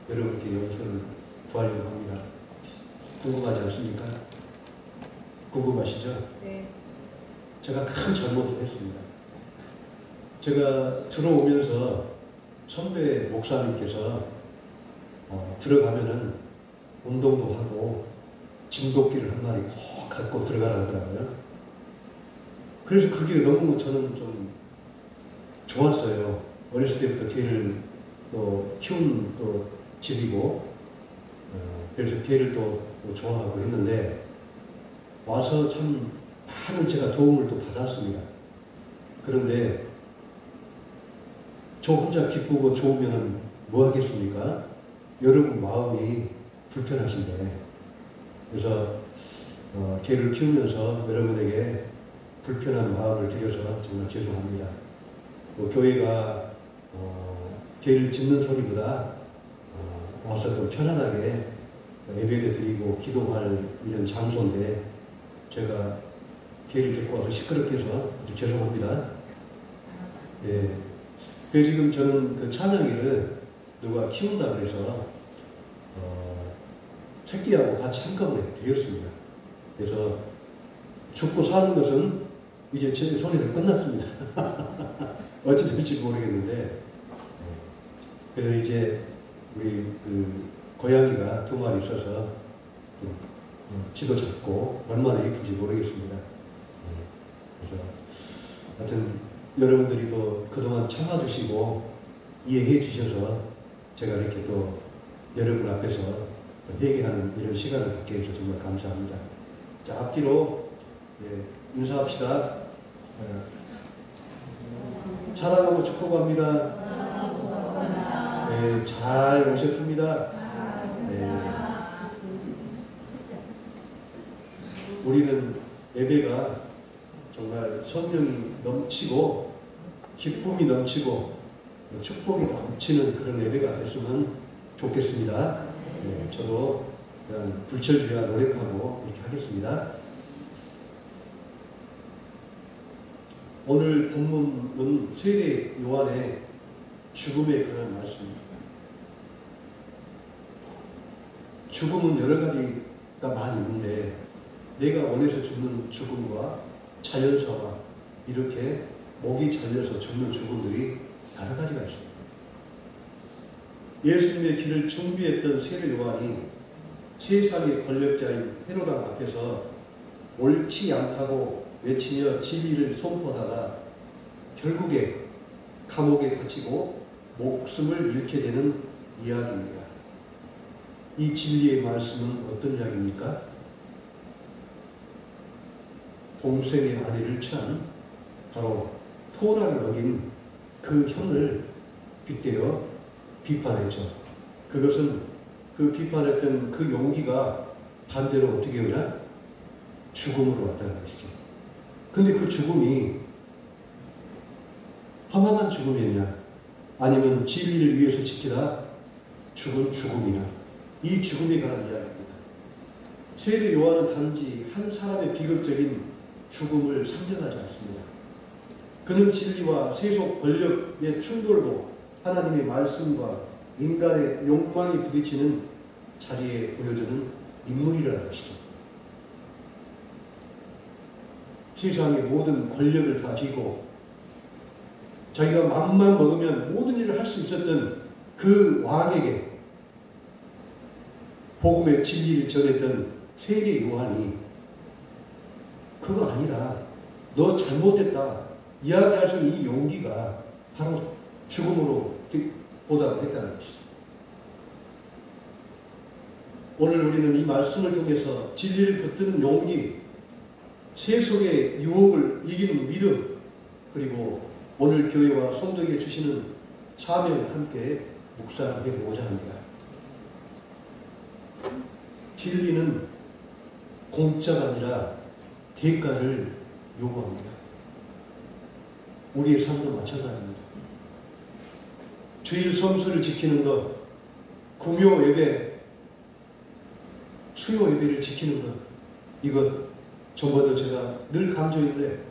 여러분께 용서를 구하려고 합니다. 궁금하지 않습니까? 궁금하시죠? 네. 제가 큰 잘못을 했습니다. 제가 들어오면서 선배 목사님께서 들어가면은 운동도 하고 진돗개를 한 마리 꼭 갖고 들어가라 하더라고요. 그래서 그게 너무 저는 좀 좋았어요. 어렸을 때부터 개를 또 키운 또 집이고, 그래서 개를 또 좋아하고 했는데, 와서 참 많은 제가 도움을 또 받았습니다. 그런데 저 혼자 기쁘고 좋으면 뭐 하겠습니까? 여러분 마음이 불편하신데, 그래서 개를 키우면서 여러분에게 불편한 마음을 드려서 정말 죄송합니다. 교회가 개를 짖는 소리보다 와서 또 편안하게 예배를 드리고 기도할 이런 장소인데, 제가 개를 데리고 와서 시끄럽게 해서 아주 죄송합니다. 예. 그래서 지금 저는 그 찬양이를 누가 키운다 그래서 새끼하고 같이 한꺼번에 드렸습니다. 그래서 죽고 사는 것은 이제 제 손에서 끝났습니다. 어찌 될지 모르겠는데, 그래서 이제 우리 그 고양이가 2마리 있어서 좀 지도 잡고 얼마나 예쁜지 모르겠습니다. 그래서 하여튼 여러분들이 또 그동안 참아주시고 이해해 주셔서 제가 이렇게 또 여러분 앞에서 회개하는 이런 시간을 갖게 해서 정말 감사합니다. 자, 앞뒤로 인사합시다. 사랑하고 축복합니다. 네, 잘 오셨습니다. 네. 우리는 예배가 정말 성령이 넘치고 기쁨이 넘치고 축복이 넘치는 그런 예배가 됐으면 좋겠습니다. 네, 저도 불철주야 노력하고 이렇게 하겠습니다. 오늘 본문은 세례 요한의 죽음에 관한 말씀입니다. 죽음은 여러 가지가 많이 있는데, 내가 원해서 죽는 죽음과 자연사와 이렇게 목이 잘려서 죽는 죽음들이 여러 가지가 있습니다. 예수님의 길을 준비했던 세례 요한이 세상의 권력자인 헤로당 앞에서 옳지 않다고 외치며 진리를 선포하다가 결국에 감옥에 갇히고 목숨을 잃게 되는 이야기입니다. 이 진리의 말씀은 어떤 이야기입니까? 동생의 아내를 취한 바로 토라를 어긴 그 형을 빗대어 비판했죠. 그것은 그 비판했던 그 용기가 반대로 어떻게 오냐? 죽음으로 왔다는 것이죠. 근데 그 죽음이 험한 죽음이냐, 아니면 진리를 위해서 지키다 죽은 죽음이냐, 이 죽음에 관한 이야기입니다. 세례 요한은 단지 한 사람의 비극적인 죽음을 상징하지 않습니다. 그는 진리와 세속 권력의 충돌로 하나님의 말씀과 인간의 욕망이 부딪히는 자리에 보여주는 인물이라는 것이죠. 세상의 모든 권력을 다 쥐고 자기가 맘만 먹으면 모든 일을 할 수 있었던 그 왕에게 복음의 진리를 전했던 세례 요한이 그거 아니라 너 잘못됐다 이야기할 수 있는 이 용기가 바로 죽음으로 보답을 했다는 것이죠. 오늘 우리는 이 말씀을 통해서 진리를 붙드는 용기, 세속의 유혹을 이기는 믿음, 그리고 오늘 교회와 성도에게 주시는 사명을 함께 묵상해 보고자 합니다. 진리는 공짜가 아니라 대가를 요구합니다. 우리의 삶도 마찬가지입니다. 주일 성수를 지키는 것, 금요 예배, 수요 예배를 지키는 것, 이것 전부터 제가 늘 강조했는데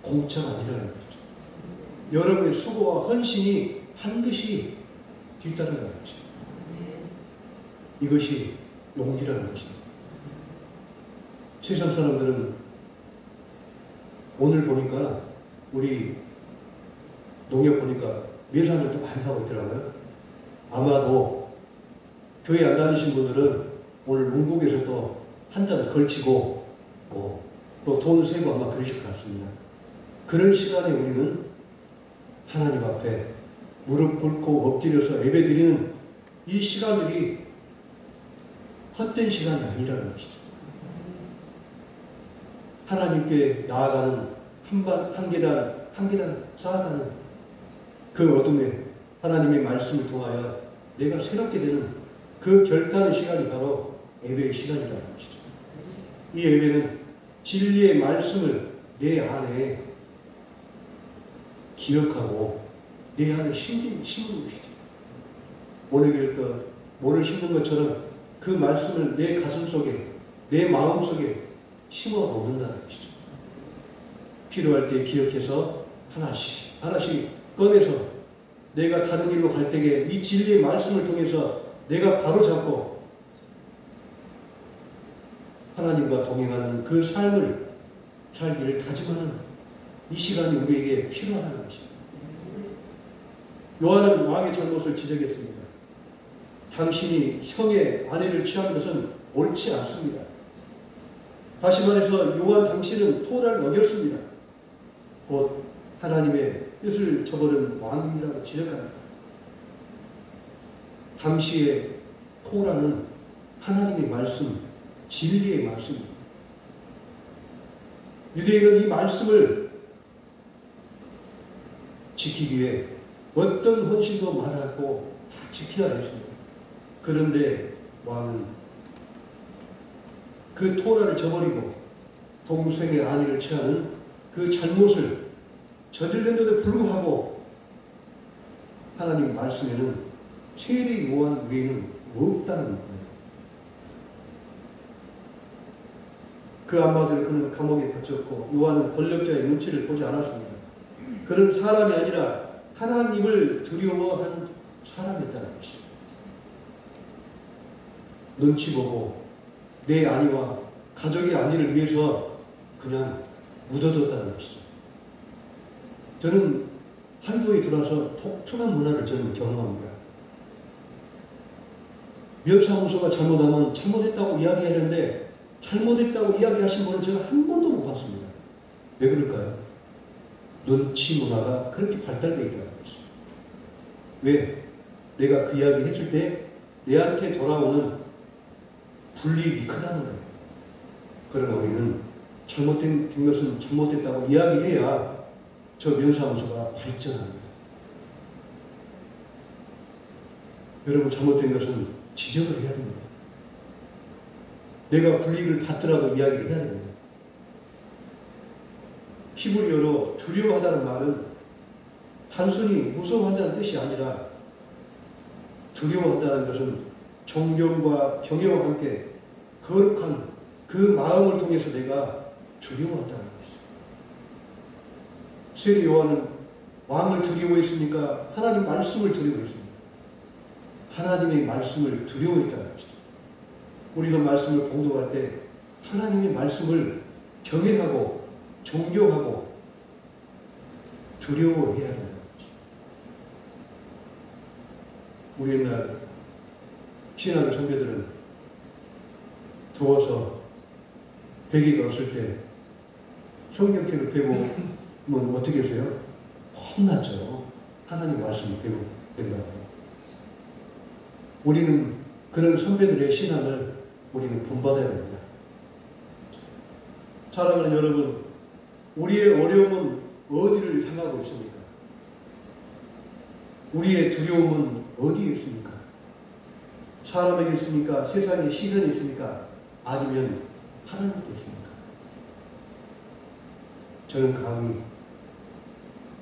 공짜가 아니라는 거죠. 여러분의 수고와 헌신이 반드시 뒤따른다는 거죠. 이것이 용기라는 것입니다. 세상 사람들은 오늘 보니까 우리 농협 보니까 매산을 또 많이 하고 있더라고요. 아마도 교회 안 다니신 분들은 오늘 문국에서도 한 잔 걸치고 또 돈 세고 아마 그러실 것 같습니다. 그런 시간에 우리는 하나님 앞에 무릎 꿇고 엎드려서 예배드리는 이 시간들이 헛된 시간이 아니라는 것이죠. 하나님께 나아가는 한 계단 쌓아가는 그 어둠에 하나님의 말씀을 통하여 내가 새롭게 되는 그 결단의 시간이 바로 예배의 시간이라는 것이죠. 이 예배는 진리의 말씀을 내 안에 기억하고 내 안에 심는 것이죠. 모를 심는 것처럼 그 말씀을 내 가슴 속에, 내 마음 속에 심어 놓는다는 것이죠. 필요할 때 기억해서 하나씩 꺼내서 내가 다른 길로 갈 때에 이 진리의 말씀을 통해서 내가 바로잡고 하나님과 동행하는 그 삶을 살기를 다짐하는 이 시간이 우리에게 필요하다는 것입니다. 요한은 왕의 잘못을 지적했습니다. 당신이 형의 아내를 취한 것은 옳지 않습니다. 다시 말해서 요한 당신은 토라를 어겼습니다. 곧 하나님의 뜻을 저버린 왕이라고 지적합니다. 당시의 토라는 하나님의 말씀, 진리의 말씀입니다. 유대인은 이 말씀을 지키기 위해 어떤 헌신도 말지 않고 다 지켜야 했습니다. 그런데 왕은 그 토라를 저버리고 동생의 아내를 취하는 그 잘못을 저질렀는데도 불구하고 하나님 말씀에는 세례 요한 외에는 없다는 겁니다. 그 한마디로 그는 감옥에 갇혔고 요한은 권력자의 눈치를 보지 않았습니다. 그는 사람이 아니라 하나님을 두려워한 사람이었다는 것이죠. 눈치 보고 내 안위와 가족의 안위를 위해서 그냥 묻어뒀다는 것이죠. 저는 한교에 들어와서 독특한 문화를 저는 경험합니다. 면사무소가 잘못하면 잘못했다고 이야기하는데 잘못했다고 이야기하신 분은 제가 한 번도 못 봤습니다. 왜 그럴까요? 눈치 문화가 그렇게 발달되어 있다는 것이죠. 왜? 내가 그 이야기를 했을 때 내한테 돌아오는 불이익이 크다는 거예요. 그러나 우리는 잘못된 것은 잘못됐다고 이야기를 해야 저 면사무소가 발전합니다. 여러분, 잘못된 것은 지적을 해야 됩니다. 내가 불이익을 받더라도 이야기를 해야 됩니다. 히브리어로 두려워하다는 말은 단순히 무서워한다는 뜻이 아니라 두려워한다는 것은 존경과 경외와 함께 거룩한 그 마음을 통해서 내가 두려워한다는 것이죠. 세례 요한은 왕을 두려워했으니까 하나님 말씀을 두려워했습니다. 하나님의 말씀을 두려워했다는 것이죠. 우리도 말씀을 공독할 때 하나님의 말씀을 경외하고 존경하고 두려워해야 된다는 것이죠. 우리 옛날 신학의 선배들은 더워서 베개가 없을 때 성경책을 배우면 어떻게 하세요? 혼났죠. 하나님 말씀을 배우고 된다고. 우리는 그런 선배들의 신앙을 우리는 본받아야 됩니다. 사랑하는 여러분, 우리의 어려움은 어디를 향하고 있습니까? 우리의 두려움은 어디에 있습니까? 사람에게 있습니까? 세상에 시선이 있습니까? 아니면 하나님께 있습니까? 저는 감히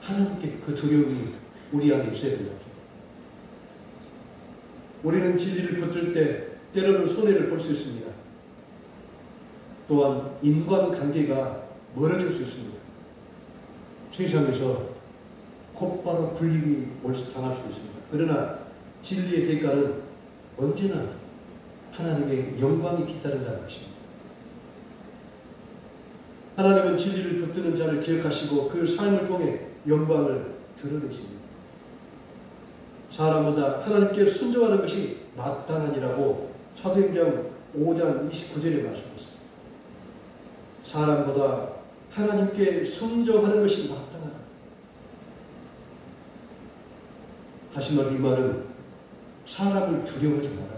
하나님께 그 두려움이 우리 안에 있어야 된다. 우리는 진리를 붙들 때 때로는 손해를 볼 수 있습니다. 또한 인간관계가 멀어질 수 있습니다. 세상에서 곧바로 불이익이 당할 수 있습니다. 그러나 진리의 대가는 언제나 하나님의 영광이 뒤따른다는 것입니다. 하나님은 진리를 붙드는 자를 기억하시고 그 삶을 통해 영광을 드러내십니다. 사람보다 하나님께 순종하는 것이 마땅하니라고 사도행전 5장 29절에 말씀하셨습니다. 사람보다 하나님께 순종하는 것이 마땅하다. 다시 말해 이 말은 사람을 두려워하지 마라.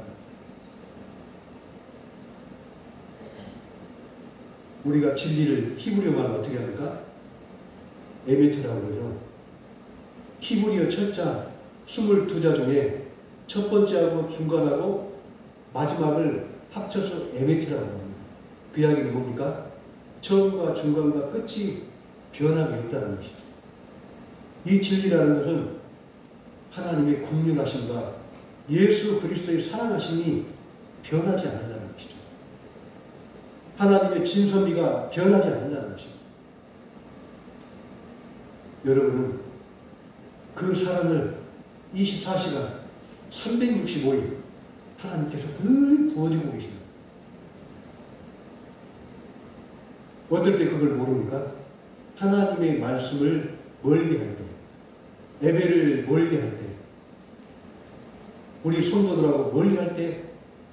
우리가 진리를 히브리어로 하면 어떻게 합니까? 에메트라고 그러죠. 히브리어 첫자 22자 중에 첫 번째하고 중간하고 마지막을 합쳐서 에메트라고 합니다. 그 이야기는 뭡니까? 처음과 중간과 끝이 변함이 없다는 것이죠. 이 진리라는 것은 하나님의 국률하심과 예수 그리스도의 사랑하심이 변하지 않는다는 것이죠. 하나님의 진선미가 변하지 않는다는 것입니다. 여러분은 그 사랑을 24시간 365일 하나님께서 늘 부어주고 계십니다. 어떨 때 그걸 모릅니까? 하나님의 말씀을 멀리할 때, 예배를 멀리할 때, 우리 성도들하고 멀리할 때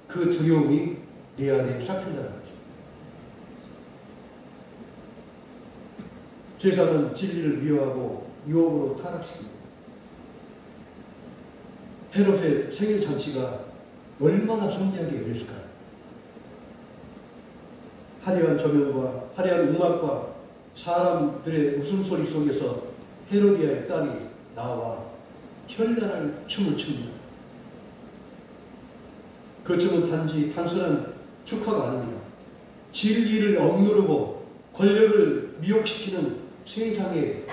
그 두려움이 내 안에 싹튼다는 거죠. 세상은 진리를 미워하고 유혹으로 타락시킵니다. 헤롯의 생일 잔치가 얼마나 성대하게 열렸을까요? 화려한 조명과 화려한 음악과 사람들의 웃음소리 속에서 헤로디아의 딸이 나와 현란한 춤을 춥니다. 그 춤은 단순한 축하가 아닙니다. 진리를 억누르고 권력을 미혹시키는 세상의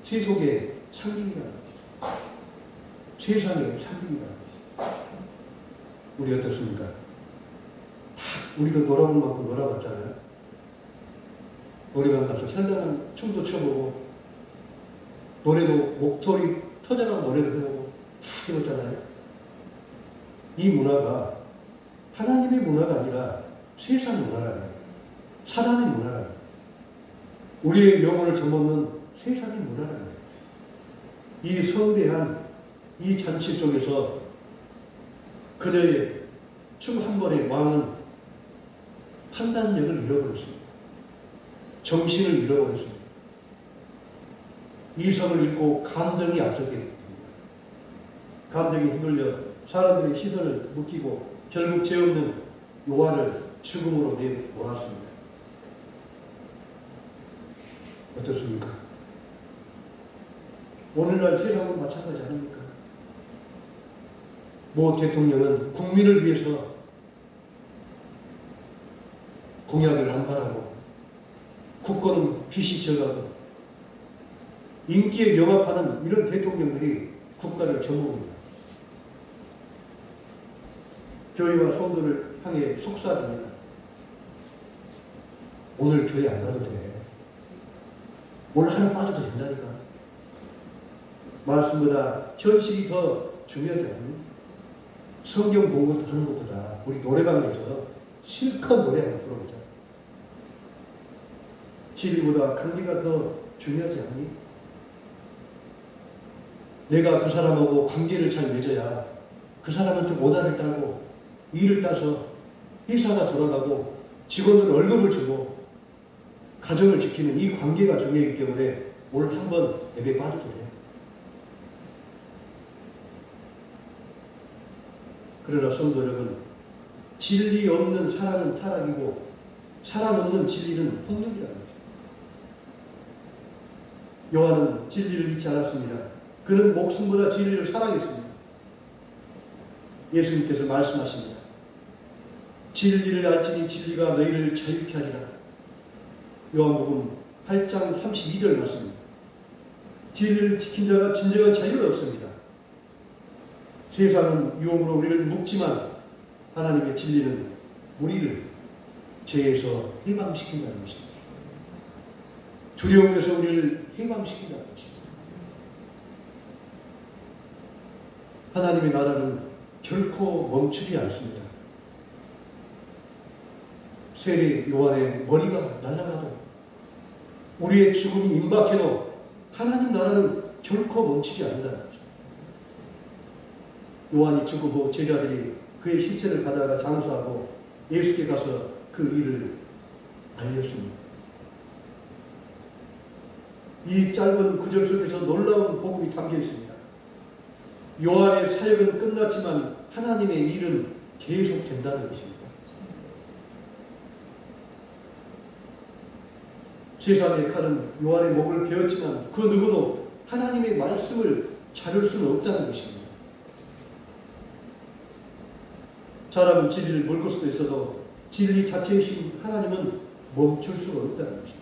세속의 상징이라는 거죠. 세상의 상징이라는 거죠. 우리 어떻습니까? 우리도 놀아볼 만큼 놀아봤잖아요. 노래방 가서 현장한 춤도 춰보고 노래도 목소리 터져나온 노래도 해보고 다 해봤잖아요. 이 문화가 하나님의 문화가 아니라 세상 문화라는 사단의 문화라는 우리의 영혼을 점먹는 세상의 문화라는 이 성대한 이 잔치 속에서 그녀의 춤 한 번의 왕은 판단력을 잃어버렸습니다. 정신을 잃어버렸습니다. 이성을 잃고 감정이 앞서게 됩니다. 감정이 흔들려 사람들의 시선을 묶이고 결국 죄 없는 요한을 죽음으로 내몰았습니다. 어떻습니까? 오늘날 세상은 마찬가지 아닙니까? 모 대통령은 국민을 위해서 공약을 남발하고 국권은 빚이 져가고 인기에 영합하는 이런 대통령들이 국가를 저먹습니다. 교회와 성도를 향해 속삭입니다. 오늘 교회 안 가도 돼. 오늘 하나 빠져도 된다니까. 말씀보다 현실이 더 중요하지 않니? 성경 공부 하는 것보다 우리 노래방에서 실컷 노래 한번 불러보자. 진리보다 관계가 더 중요하지 않니? 내가 그 사람하고 관계를 잘 맺어야 그 사람한테 오다를 따고 일을 따서 회사가 돌아가고 직원들 월급을 주고 가정을 지키는 이 관계가 중요하기 때문에 오늘 한번 예배 빠져도 돼. 그러나 성도 여러분, 진리 없는 사랑은 타락이고 사랑 없는 진리는 폭력이라는 거죠. 요한은 진리를 잊지 않았습니다. 그는 목숨보다 진리를 사랑했습니다. 예수님께서 말씀하십니다. 진리를 알지니 진리가 너희를 자유케 하리라. 요한복음 8장 32절 말씀입니다. 진리를 지킨 자가 진정한 자유를 얻습니다. 세상은 유혹으로 우리를 묶지만 하나님의 진리는 우리를 죄에서 해방시킨다는 것입니다. 두려움에서 우리를 해방시킨다는 것입니다. 하나님의 나라는 결코 멈추지 않습니다. 세례 요한의 머리가 날아가도 우리의 죽음이 임박해도 하나님 나라는 결코 멈추지 않는다는 거죠. 요한이 죽은 후 제자들이 그의 시체를 가다가 장수하고 예수께 가서 그 일을 알렸습니다. 이 짧은 구절 속에서 놀라운 복음이 담겨 있습니다. 요한의 사역은 끝났지만 하나님의 일은 계속된다는 것입니다. 세상의 칼은 요한의 목을 베었지만 그 누구도 하나님의 말씀을 자를 수는 없다는 것입니다. 사람은 진리를 물을 수도 있어도 진리 자체이신 하나님은 멈출 수가 없다는 것입니다.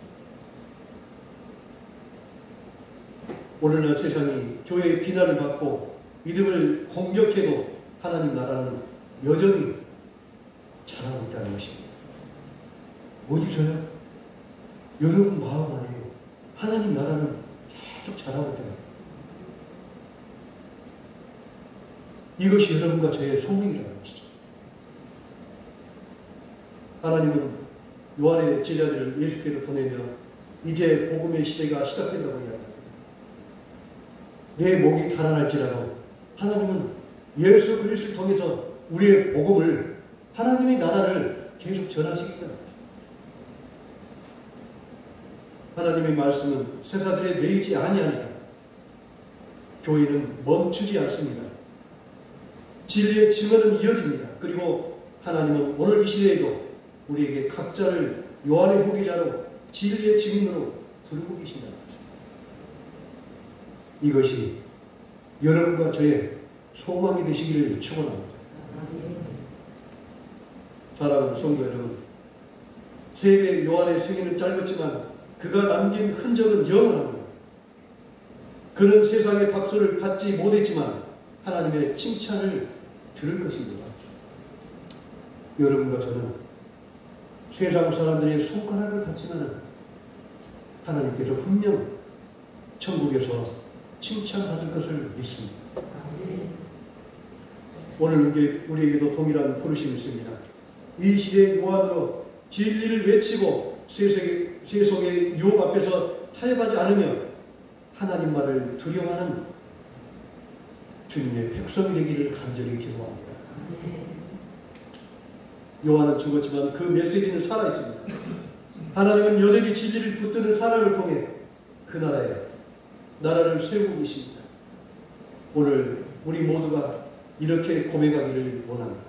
오늘날 세상이 교회의 비난을 받고 믿음을 공격해도 하나님 나라는 여전히 자라고 있다는 것입니다. 어디서요? 여러분 마음 안에요. 하나님 나라는 계속 자라고 있다. 이것이 여러분과 저의 소명이라는 것이죠. 하나님은 요한의 제자들을 예수께로 보내며 이제 복음의 시대가 시작된다고 이야기합니다. 내 목이 달아날지라도 하나님은 예수 그리스도를 통해서 우리의 복음을, 하나님의 나라를 계속 전하시겠다. 하나님의 말씀은 쇠사슬에 매이지 아니하니까 교회는 멈추지 않습니다. 진리의 증언은 이어집니다. 그리고 하나님은 오늘 이 시대에도 우리에게 각자를 요한의 후계자로 진리의 증인으로 부르고 계신다는 것입니다. 이것이 여러분과 저의 소망이 되시기를 축원합니다. 사랑하는 성도 여러분, 세계 요한의 생애는 짧았지만 그가 남긴 흔적은 영원합니다. 그는 세상의 박수를 받지 못했지만 하나님의 칭찬을 들을 것입니다. 여러분과 저는 세상 사람들의 손가락을 받지만 하나님께서 분명 천국에서 칭찬받을 것을 믿습니다. 오늘 우리에게도 동일한 부르심이 있습니다. 이 시대의 요한으로 진리를 외치고 세속의 유혹 앞에서 타협하지 않으며 하나님 말을 두려워하는 주님의 백성이 되기를 간절히 기도합니다. 요한은 죽었지만 그 메시지는 살아있습니다. 하나님은 여전히 진리를 붙드는 사람을 통해 그 나라를 세우고 계십니다. 오늘 우리 모두가 이렇게 고백하기를 원합니다.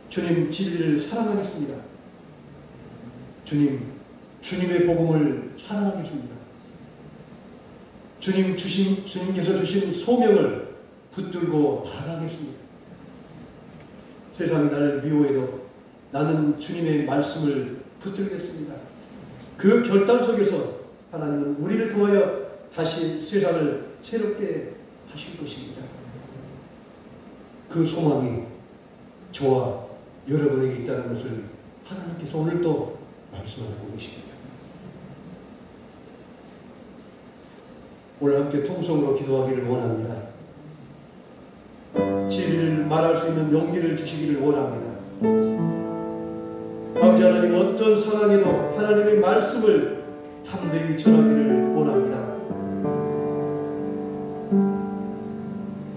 주님, 진리를 사랑하겠습니다. 주님의 복음을 사랑하겠습니다. 주님께서 주신 소명을 붙들고 나아가겠습니다. 세상이 나를 미워해도 나는 주님의 말씀을 붙들겠습니다. 그 결단 속에서 하나님은 우리를 통하여 다시 세상을 새롭게 하실 것입니다. 그 소망이 저와 여러분에게 있다는 것을 하나님께서 오늘 또 말씀하고 계십니다. 오늘 함께 통성으로 기도하기를 원합니다. 진리를 말할 수 있는 용기를 주시기를 원합니다. 아버지 하나님, 어떤 상황에도 하나님의 말씀을 담대히 전하기를 원합니다.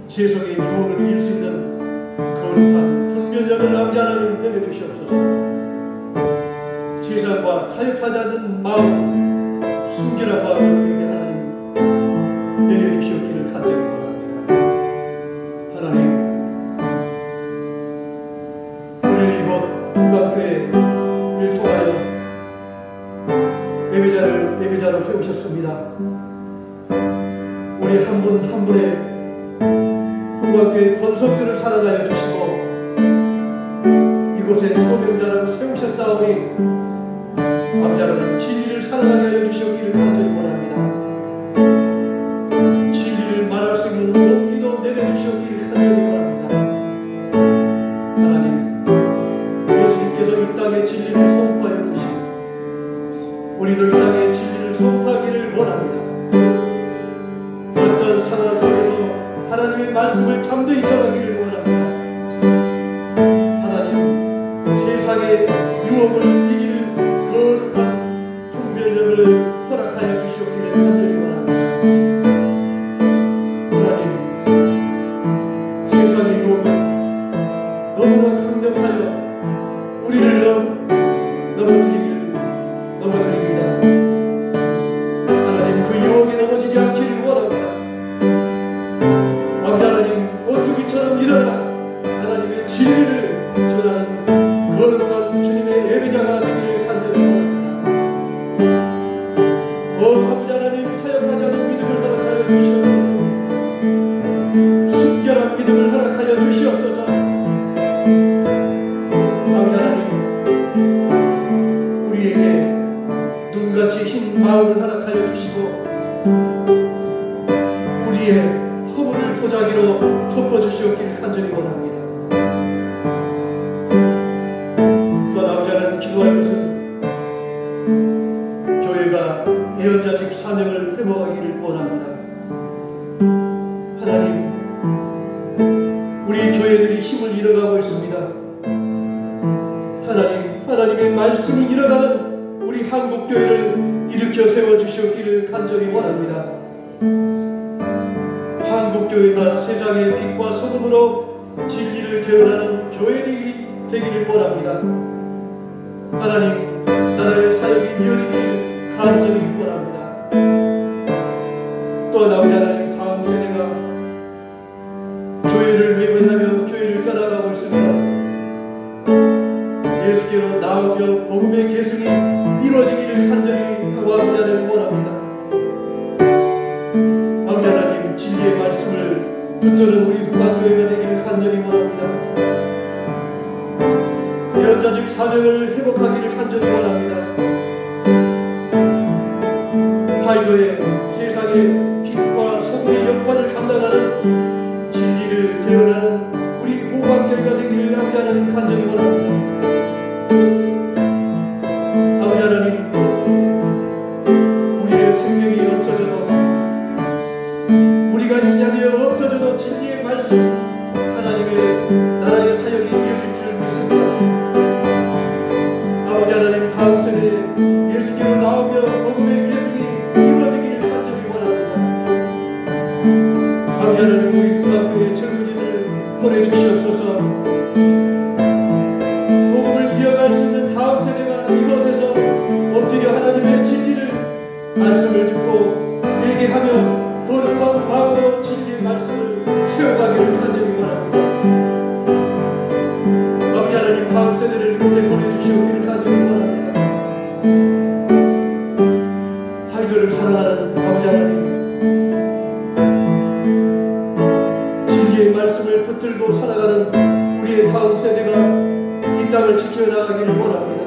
세상의 유혹을 이길 수 있는 거룩한 분별력을 아버지 하나님 내려주시옵소서. 세상과 타협하지 않는 마음, 순결한 마음을 하나님 내려주시옵기를 간절히 원합니다. 하나님, 오늘 이곳 북방교회를 통하여 예배자로 세우셨습니다. 우리 한 분 한 분의 북방교회 권속들을 사랑하여 주시고 이곳에 소명자라고 세우셨사오니 아버지 하나님, 진리를 사랑하게 하여 주시옵기를 간절히 원합니다. 진리를 말할 수 있는 용기도 내려주시옵기를 간절히 원합니다. 하나님, 예수님께서 이 땅에 진리를 선포하여 주시고 우리도 이 땅에 진리를 선포하기를 원합니다. 어떤 상황 속에서 하나님의 말씀을 담대 담대히 전하기를 원합니다. 하나님, 세상의 유혹을 이길 거룩한 분별력을 허락하여 주시옵기를 간절히 원합니다. 하나님, 세상의 유혹은 너무나 강력하여 우리를 넘어뜨립니다. 하나님, 그 유혹에 넘어지지 않기를 원합니다. 왕자 하나님, 오뚜기처럼 일어나 하나님의 진리를 전하는 거룩한 주님의 예배자가 되기를 간절히 원합니다. 왕자 하나님, 타협하지 않은 믿음을 허락하여 주시옵소서. 순결한 믿음을 허락하여 주시옵소서. 왕자 하나님, 우리에게 눈같이 흰 마음을 허락하여 주시고 우리의 허물을 보자기로 덮어주시옵기를 간절히 원합니다. 또한 아버지 하나님, 기도할 것은 교회가 예언자직 사명을 회복하기를 원합니다. 하나님, 우리 교회들이 힘을 잃어가고 있습니다. 하나님의 말씀을 잃어가는 우리 한국교회를 일으켜 세워주시옵기를 간절히 원합니다. 한국교회가 세상의 빛과 소금으로 진리를 개헌하는 교회들이 되기를 원합니다. 하나님, 나라의 사역이 이어지기를 간절히 원합니다. 또한 아버지 하나님, 다음 세대가 교회를 외면하며 교회를 떠나가고 있습니다. 예수께로 나오며 복음의 계승이 이루어지기를 간절히 아버지 하나님 원합니다. 아버지 하나님, 진리의 말씀을 붙드는 우리 후반교회가 되기를 간절히 원합니다. 예언자직 사명을 회복하기를 간절히 원합니다. 하이도의 세상의 빛과 소금의 역할을 감당하는 진리를 개헌하는 우리 후반교회가 되기를 아버지 하나님 간절히 원합니다. 아버지 하나님, 우리의 생명이 없어져도, 우리가 이 자리에 없어져도 진리의 말씀, 하나님의 나라의 사역이 이어질 줄 믿습니다. 아버지 하나님, 다음 세대에 예수님으로 나오며 복음의 계승이 이루어지기를 간절히 원합니다. 아버지 하나님, 우리 후반교의 젊은이들을 보내주시옵소서. 복음을 이어갈 수 있는 다음 세대가 이곳에서 엎드려 하나님의 진리를 말씀을 듣고 회개하며 거룩한 마음으로 진리의 말씀을 세워가기를 간절히 원합니다. 아버지 하나님, 다음 세대를 이곳에 보내주시옵기를 간절히 원합니다. 아이들을 사랑하는 아버지 하나님, 진리의 말씀을 붙들고 살아가는 우리의 다음 세대가 이 땅을 지켜나가기를 원합니다.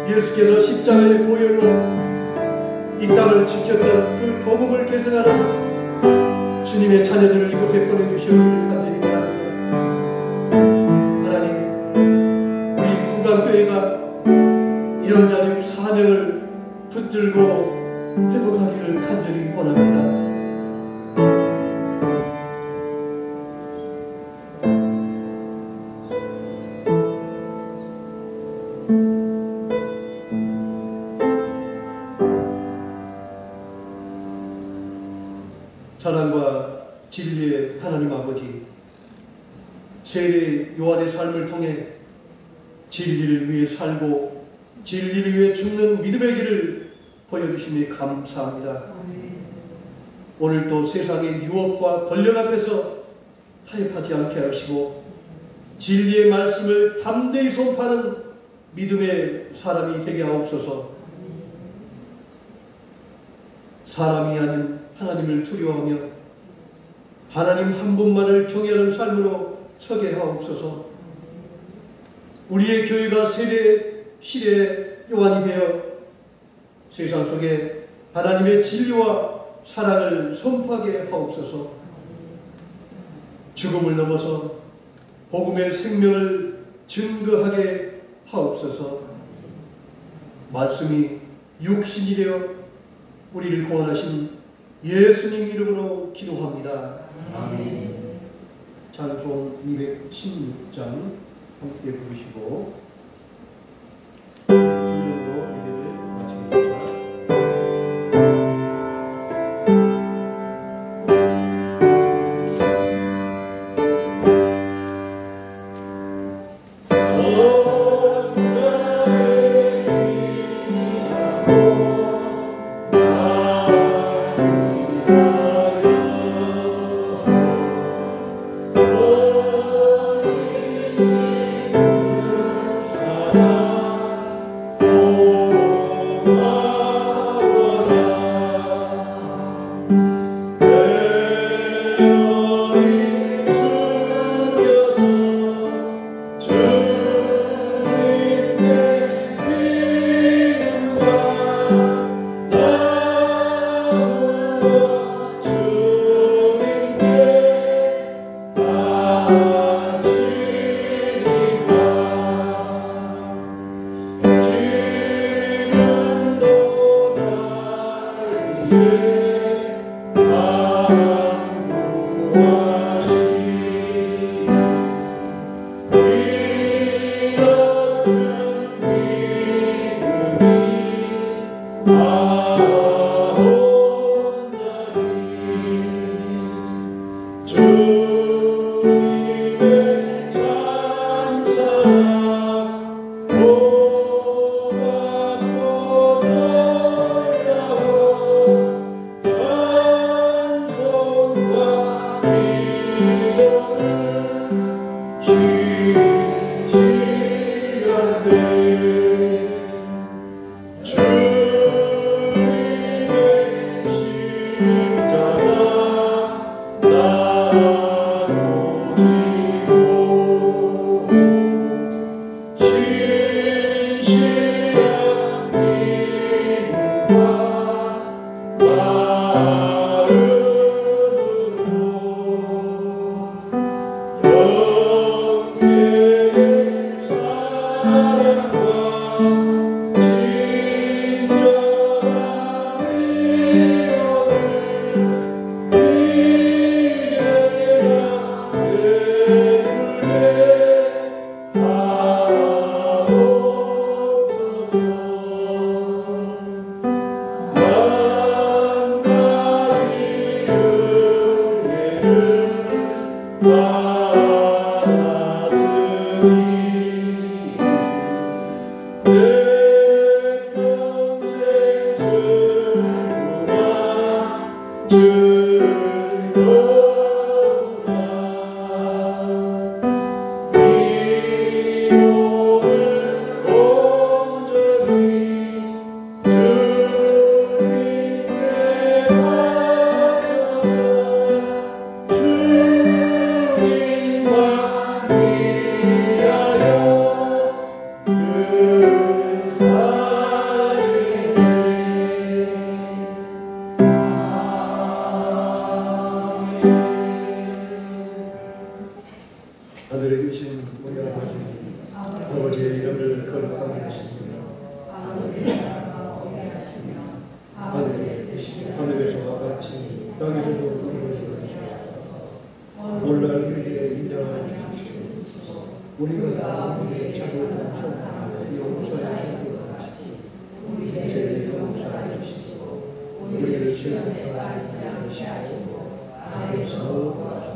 예수께서 십자가의 보혈로 이 땅을 지켰던 그 복음을 계승하는 주님의 자녀들을 이곳에 보내주시옵기를 간절히 원합니다. 하나님, 우리 구강교회가 예언자직 사명을 붙들고 회복하기를 간절히 원합니다. 사랑과 진리의 하나님 아버지, 세례 요한의 삶을 통해 진리를 위해 살고 진리를 위해 죽는 믿음의 길을 보여주심에 감사합니다. 오늘도 세상의 유혹과 권력 앞에서 타협하지 않게 하시고 진리의 말씀을 담대히 선포하는 믿음의 사람이 되게 하옵소서. 사람이 아닌 하나님을 두려워하며 하나님 한 분만을 경외하는 삶으로 서게 하옵소서. 우리의 교회가 세대 시대의 요한이 되어 세상 속에 하나님의 진리와 사랑을 선포하게 하옵소서. 죽음을 넘어서 복음의 생명을 증거하게 하옵소서. 말씀이 육신이 되어 우리를 구원하신 예수님 이름으로 기도합니다. 아멘. 찬송 216장 함께 부르시고 주일로 예배를 마치겠습니다. 하늘에 계신 우리 아버지의 이름을 거룩하게 하시며 하늘에서와 같이 땅에서도 이루어져 주시옵소서. 오늘날 우리에게 인정하여 주시옵소서. 우리가 우리의 잘못을 용서해 주시옵소서. 우리의 죄를 용서해 주시고 우리를 시험에 빠지지 않게 하시고 악에서